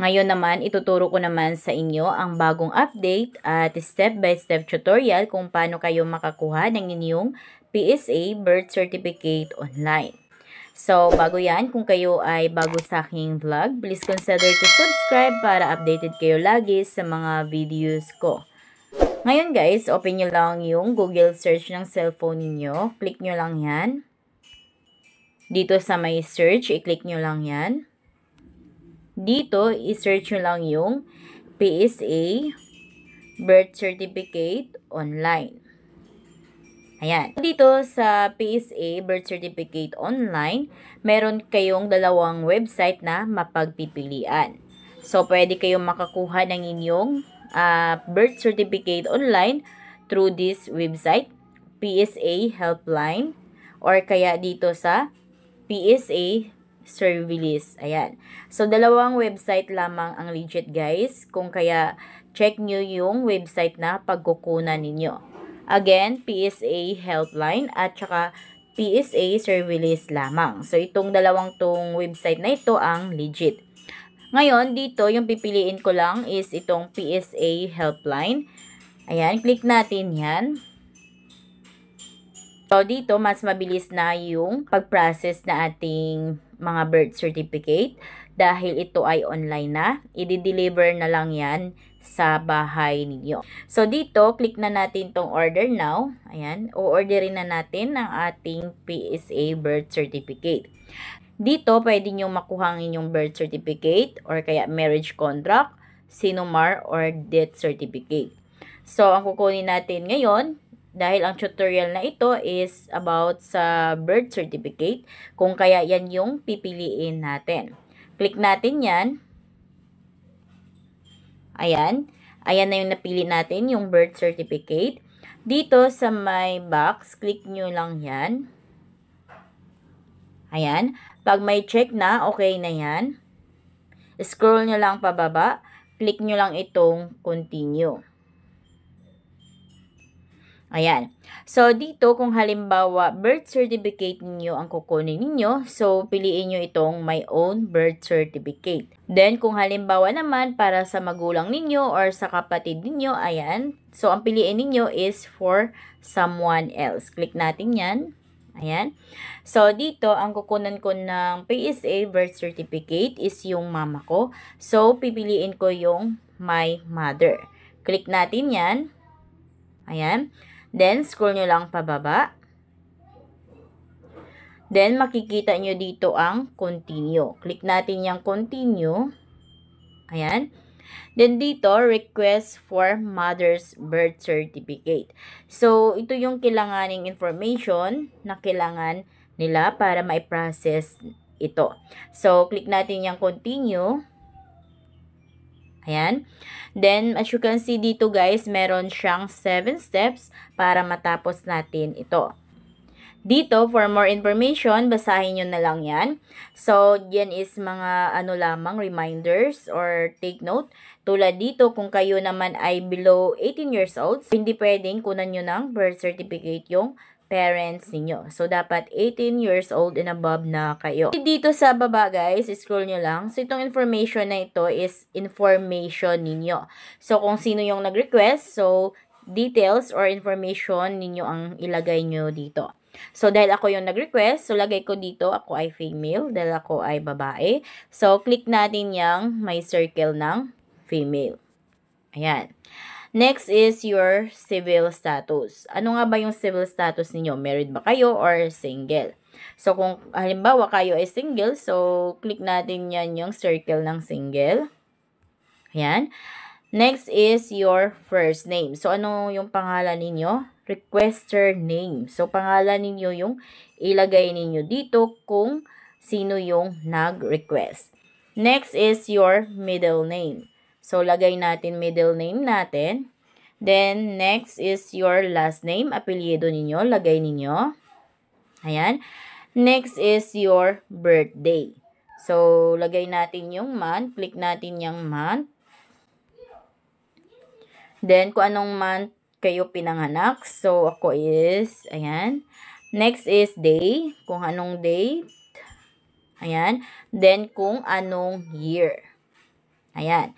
Ngayon naman, ituturo ko naman sa inyo ang bagong update at step-by-step tutorial kung paano kayo makakuha ng inyong PSA birth certificate online. So, bago yan, kung kayo ay bago sa aking vlog, please consider to subscribe para updated kayo lagi sa mga videos ko. Ngayon guys, open nyo lang yung Google search ng cellphone ninyo. Click nyo lang yan. Dito sa may search, i-click nyo lang yan. Dito, i-search nyo lang yung PSA birth certificate online. Ayan. Dito sa PSA birth certificate online, meron kayong dalawang website na mapagpipilian. So, pwede kayong makakuha ng inyong birth certificate online through this website, PSA Helpline, or kaya dito sa PSA Service. Ayan. So, dalawang website lamang ang legit guys. Kung kaya, check nyo yung website na pagkukunan ninyo. Again, PSA Helpline at saka PSA Service lamang. So, itong dalawang tong website na ito ang legit. Ngayon, dito yung pipiliin ko lang is itong PSA Helpline. Ayan, click natin yan. So, dito, mas mabilis na yung pag-process na ating mga birth certificate dahil ito ay online na. I-deliver na lang yan sa bahay ninyo. So, dito, click na natin tong order now. Ayan, o-orderin na natin ang ating PSA birth certificate. Dito, pwede nyo makuha ang inyong birth certificate or kaya marriage contract, sinumar, or death certificate. So, ang kukunin natin ngayon, dahil ang tutorial na ito is about sa birth certificate, kung kaya yan yung pipiliin natin. Click natin yan. Ayan. Ayan na yung napili natin, yung birth certificate. Dito sa may box, click nyo lang yan. Ayan. Pag may check na, okay na yan. Scroll nyo lang pababa. Click nyo lang itong continue. Ayan. So, dito kung halimbawa birth certificate niyo ang kukunin niyo, so piliin niyo itong my own birth certificate. Then, kung halimbawa naman para sa magulang ninyo or sa kapatid ninyo, ayan. So, ang piliin niyo is for someone else. Click natin yan. Ayan. So, dito, ang kukunan ko ng PSA birth certificate is yung mama ko. So, pipiliin ko yung my mother. Click natin yan. Ayan. Then, scroll nyo lang pababa. Then, makikita nyo dito ang continue. Click natin yung continue. Ayan. Then, dito, request for mother's birth certificate. So, ito yung kailanganing information na kailangan nila para ma-process ito. So, click natin yung continue. Ayan. Then, as you can see dito guys, meron siyang 7 steps para matapos natin ito. Dito, for more information, basahin nyo na lang yan. So, yan is mga lamang reminders or take note. Tulad dito, kung kayo naman ay below 18 years old, hindi pwedeng kunan nyo ng birth certificate yung parents ninyo. So, dapat 18 years old and above na kayo. Dito sa baba, guys, scroll nyo lang. So, itong information na ito is information ninyo. So, kung sino yung nag-request, so, details or information ninyo ang ilagay nyo dito. So, dahil ako yung nag-request, so, lagay ko dito, ako ay female, dahil ako ay babae. So, click natin yung may circle ng female. Ayan. Next is your civil status. Ano nga ba yung civil status ninyo? Married ba kayo or single? So, kung halimbawa kayo ay single, so, click natin yan yung circle ng single. Ayan. Next is your first name. So, ano yung pangalan ninyo? Requester name. So, pangalan ninyo yung ilagay ninyo dito kung sino yung nag-request. Next is your middle name. So, lagay natin middle name natin. Then, next is your last name. Apelyido ninyo. Lagay ninyo. Ayan. Next is your birthday. So, lagay natin yung month. Click natin yung month. Then, kung anong month kayo pinanganak. So, ako is, ayan. Next is day. Kung anong date. Ayan. Then, kung anong year. Ayan.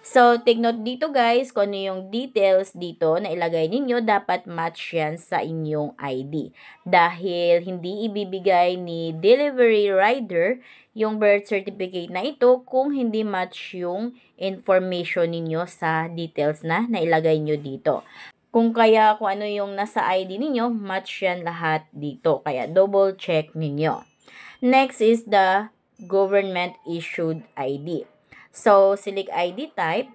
So, take note dito guys, kung ano yung details dito na ilagay ninyo, dapat match yan sa inyong ID. Dahil hindi ibibigay ni delivery rider yung birth certificate na ito kung hindi match yung information ninyo sa details na nailagay nyo dito. Kung ano yung nasa ID ninyo, match yan lahat dito. Kaya double check ninyo. Next is the government issued ID. So, select ID type.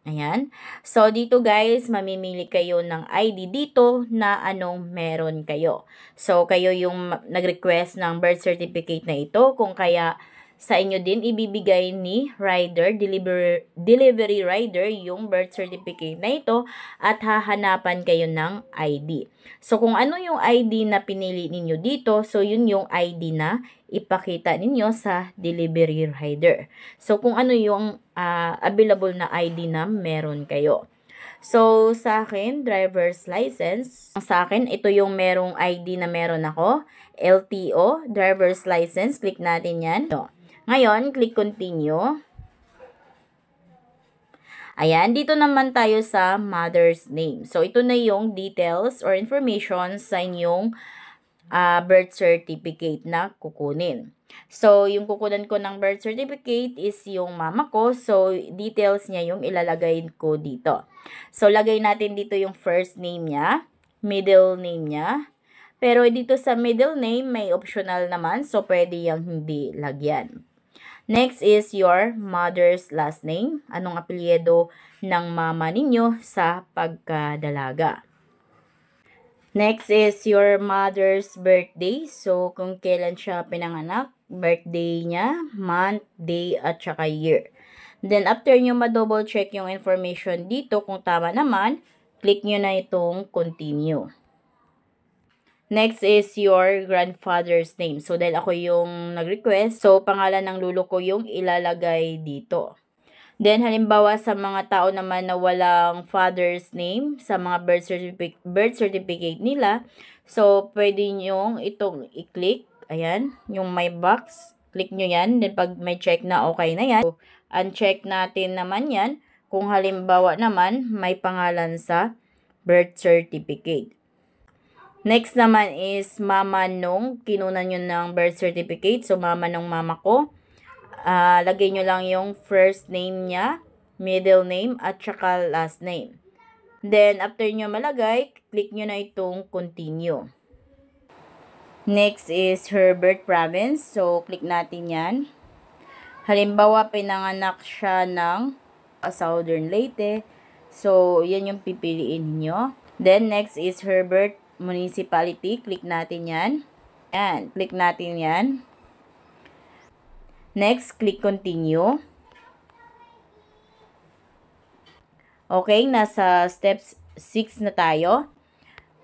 Ayan. So, dito guys, mamimili kayo ng ID dito na anong meron kayo. So, kayo yung nag-request ng birth certificate na ito. Kung kaya sa inyo din ibibigay ni rider, delivery rider yung birth certificate na ito at hahanapan kayo ng ID. So, kung ano yung ID na pinili ninyo dito, so yun yung ID na ipakita ninyo sa delivery rider. So, kung ano yung available na ID na meron kayo. So, sa akin, driver's license. Sa akin, ito yung merong ID na meron ako. LTO, driver's license. Click natin yan. Ngayon, click continue. Ayan, dito naman tayo sa mother's name. So, ito na yung details or information sa inyong birth certificate na kukunin. So, yung kukunan ko ng birth certificate is yung mama ko. So, details niya yung ilalagay ko dito. So, lagay natin dito yung first name niya, middle name niya. Pero dito sa middle name, may optional naman. So, pwede yung hindi lagyan. Next is your mother's last name. Anong apelyido ng mama ninyo sa pagkadalaga. Next is your mother's birthday. So, kung kailan siya pinanganak, birthday niya, month, day, at saka year. Then, after nyo ma-double check yung information dito, kung tama naman, click nyo na itong continue. Next is your grandfather's name. So, dahil ako yung nag-request, so, pangalan ng lulo ko yung ilalagay dito. Then, halimbawa sa mga tao naman na walang father's name sa mga birth certificate nila, so, pwede nyo itong i-click. Ayan, yung may box. Click nyo yan. Then, pag may check na okay na yan, so, uncheck natin naman yan kung halimbawa naman may pangalan sa birth certificate. Next naman is mama nung kinunan nyo ng birth certificate. So, mama nung mama ko. Lagay nyo lang yung first name niya, middle name, at saka last name. Then, after nyo malagay, click nyo na itong continue. Next is her birth province. So, click natin yan. Halimbawa, pinanganak siya ng Southern Leyte. So, yan yung pipiliin niyo. Then, next is her birth municipality. Click natin yan. Yan. Click natin yan. Next, click continue. Okay, nasa steps 6 na tayo.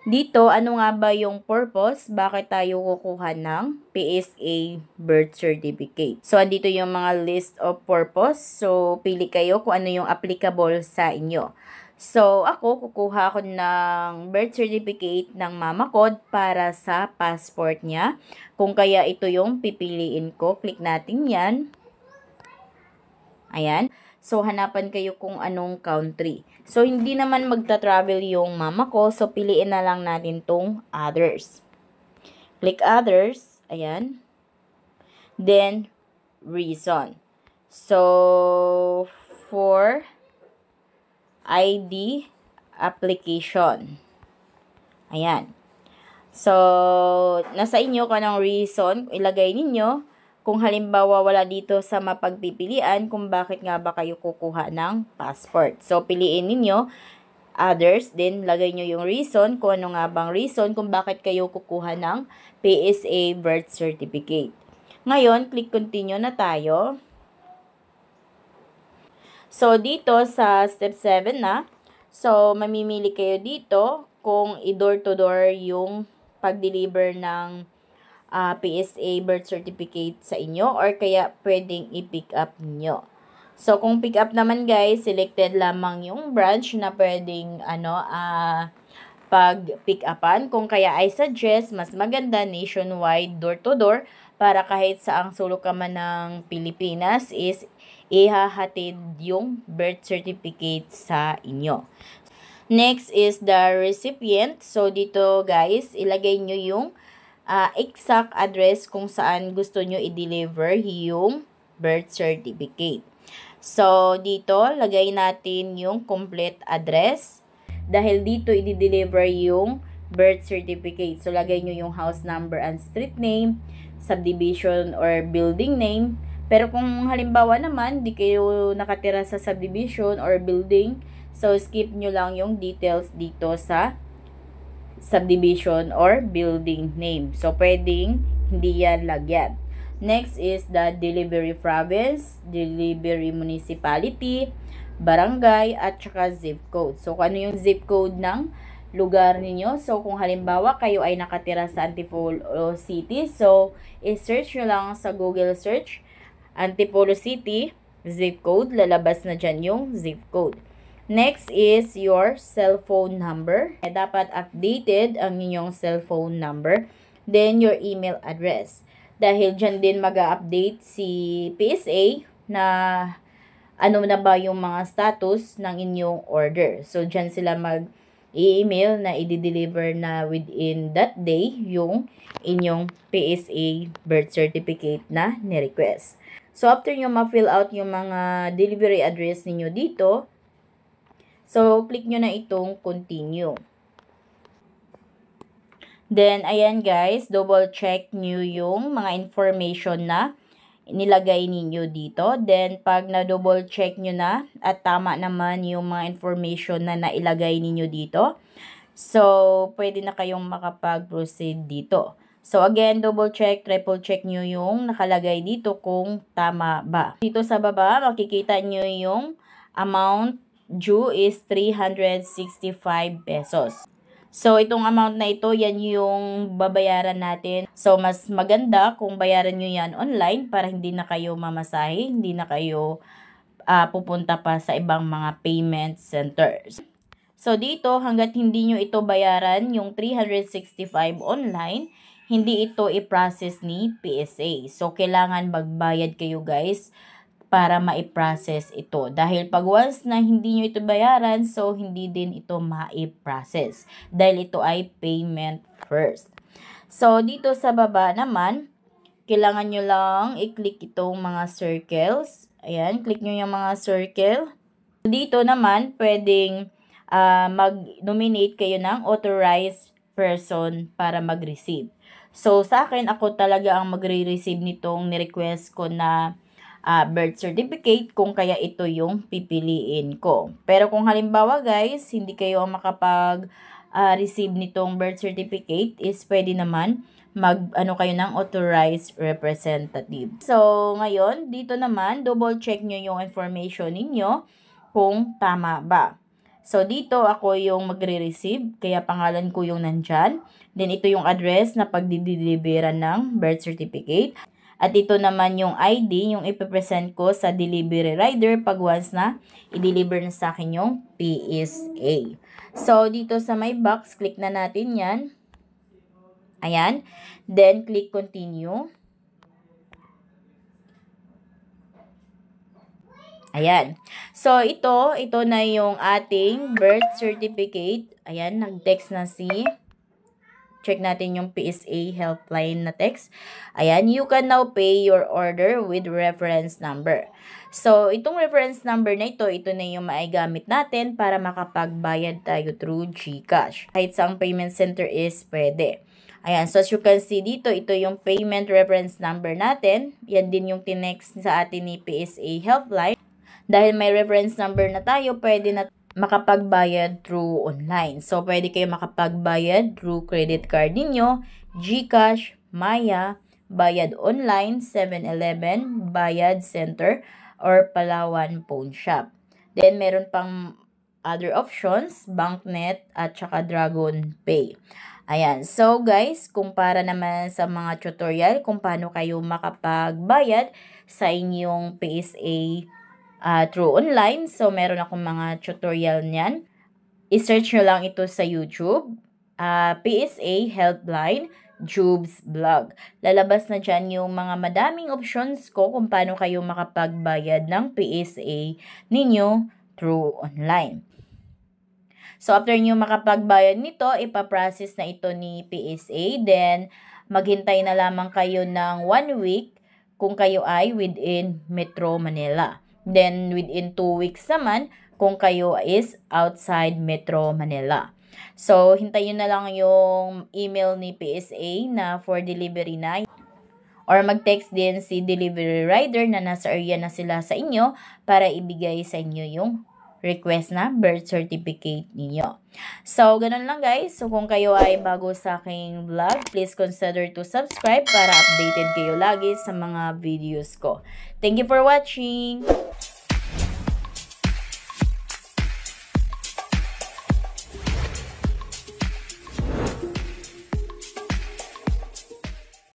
Dito, ano nga ba yung purpose? Bakit tayo kukuha ng PSA birth certificate? So, andito yung mga list of purpose. So, pili kayo kung ano yung applicable sa inyo. So, ako, kukuha ako ng birth certificate ng mama ko para sa passport niya. Kung kaya ito yung pipiliin ko, click natin yan. Ayan. So, hanapan kayo kung anong country. So, hindi naman magta-travel yung mama ko. So, piliin na lang natin tong others. Click others. Ayan. Then, reason. So, for ID application. Ayan. So, nasa inyo kung anong reason ilagay ninyo. Kung halimbawa wala dito sa mapagpipilian kung bakit nga ba kayo kukuha ng passport. So, piliin ninyo others, then lagay nyo yung reason kung ano nga bang reason kung bakit kayo kukuha ng PSA birth certificate. Ngayon, click continue na tayo. So, dito sa step 7 na, so, mamimili kayo dito kung i-door to door yung pag-deliver ng PSA birth certificate sa inyo or kaya pwedeng i-pick up nyo. So, kung pick up naman guys, selected lamang yung branch na pwedeng pag-pick upan. Kung kaya I suggest, mas maganda nationwide door to door para kahit saang sulok ka man ng Pilipinas is ihahatid yung birth certificate sa inyo. Next is the recipient. So, dito guys, ilagay nyo yung exact address kung saan gusto nyo i-deliver yung birth certificate. So, dito, lagay natin yung complete address. Dahil dito, i-deliver yung birth certificate. So, lagay nyo yung house number and street name, subdivision or building name. Pero kung halimbawa naman, di kayo nakatira sa subdivision or building, so skip nyo lang yung details dito sa subdivision or building name. So, pwedeng hindi yan lagyan. Next is the delivery province, delivery municipality, barangay, at saka zip code. So, kung ano yung zip code ng lugar ninyo. So, kung halimbawa kayo ay nakatira sa Antipolo City, so, i-search nyo lang sa Google search, Antipolo City, zip code, lalabas na dyan yung zip code. Next is your cellphone number. Dapat updated ang inyong cellphone number. Then, your email address. Dahil dyan din mag-update si PSA na ano na ba yung mga status ng inyong order. So, dyan sila mag-email na i-deliver na within that day yung inyong PSA birth certificate na ni-request. So, after nyo ma-fill out yung mga delivery address ninyo dito, so, click nyo na itong continue. Then, ayan guys, double check nyo yung mga information na nilagay ninyo dito. Then, pag na-double check nyo na at tama naman yung mga information na nailagay ninyo dito, so, pwede na kayong makapag-proceed dito. So, again, double check, triple check nyo yung nakalagay dito kung tama ba. Dito sa baba, makikita nyo yung amount due is 365 pesos. So, itong amount na ito, yan yung babayaran natin. So, mas maganda kung bayaran nyo yan online para hindi na kayo mamasahe, hindi na kayo pupunta pa sa ibang mga payment centers. So, dito, hanggat hindi nyo ito bayaran, yung 365 online, hindi ito i-process ni PSA. So, kailangan magbayad kayo guys para ma-process ito. Dahil pag once na hindi nyo ito bayaran, so hindi din ito ma-process. Dahil ito ay payment first. So, dito sa baba naman, kailangan nyo lang i-click itong mga circles. Ayan, click nyo yung mga circle. Dito naman, pwedeng mag-nominate kayo ng authorized person para mag-receive. So, sa akin, ako talaga ang magre-receive nitong ni-request ko na birth certificate kung kaya ito yung pipiliin ko. Pero kung halimbawa guys, hindi kayo makapag-receive nitong birth certificate, is pwede naman kayo ng authorized representative. So, ngayon, dito naman, double check nyo yung information ninyo kung tama ba. So, dito ako yung magre-receive, kaya pangalan ko yung nandyan. Then, ito yung address na pagdideliveran ng birth certificate. At ito naman yung ID, yung ipipresent ko sa delivery rider pag once na i-deliver na sa akin yung PSA. So, dito sa my box, click na natin yan. Ayan. Then, click continue. Ayan. So, ito na yung ating birth certificate. Ayan, nag-text na si... Check natin yung PSA helpline na text. Ayan, you can now pay your order with reference number. So, itong reference number na ito na yung maigamit natin para makapagbayad tayo through GCash. Kahit sa payment center is pwede. Ayan, so as you can see dito, ito yung payment reference number natin. Yan din yung tinext sa atin ni PSA helpline. Dahil may reference number na tayo, pwede na makapagbayad through online. So, pwede kayo makapagbayad through credit card ninyo, GCash, Maya, bayad online, 7-Eleven, bayad center, or Palawan Pawn Shop. Then, meron pang other options, Banknet, at saka Dragon Pay. Ayan. So, guys, kumpara naman sa mga tutorial kung paano kayo makapagbayad sa inyong PSA through online. So, meron akong mga tutorial niyan. I-search nyo lang ito sa YouTube. PSA Helpline Jubes Vlog. Lalabas na dyan yung mga madaming options ko kung paano kayo makapagbayad ng PSA ninyo through online. So, after nyo makapagbayad nito, ipaprocess na ito ni PSA. Then, maghintay na lamang kayo ng 1 week kung kayo ay within Metro Manila. Then, within 2 weeks naman kung kayo is outside Metro Manila. So, hintayin na lang yung email ni PSA na for delivery na. Or mag-text din si delivery rider na nasa area na sila sa inyo para ibigay sa inyo yung request na birth certificate ninyo. So, ganun lang guys. So, kung kayo ay bago sa aking vlog, please consider to subscribe para updated kayo lagi sa mga videos ko. Thank you for watching!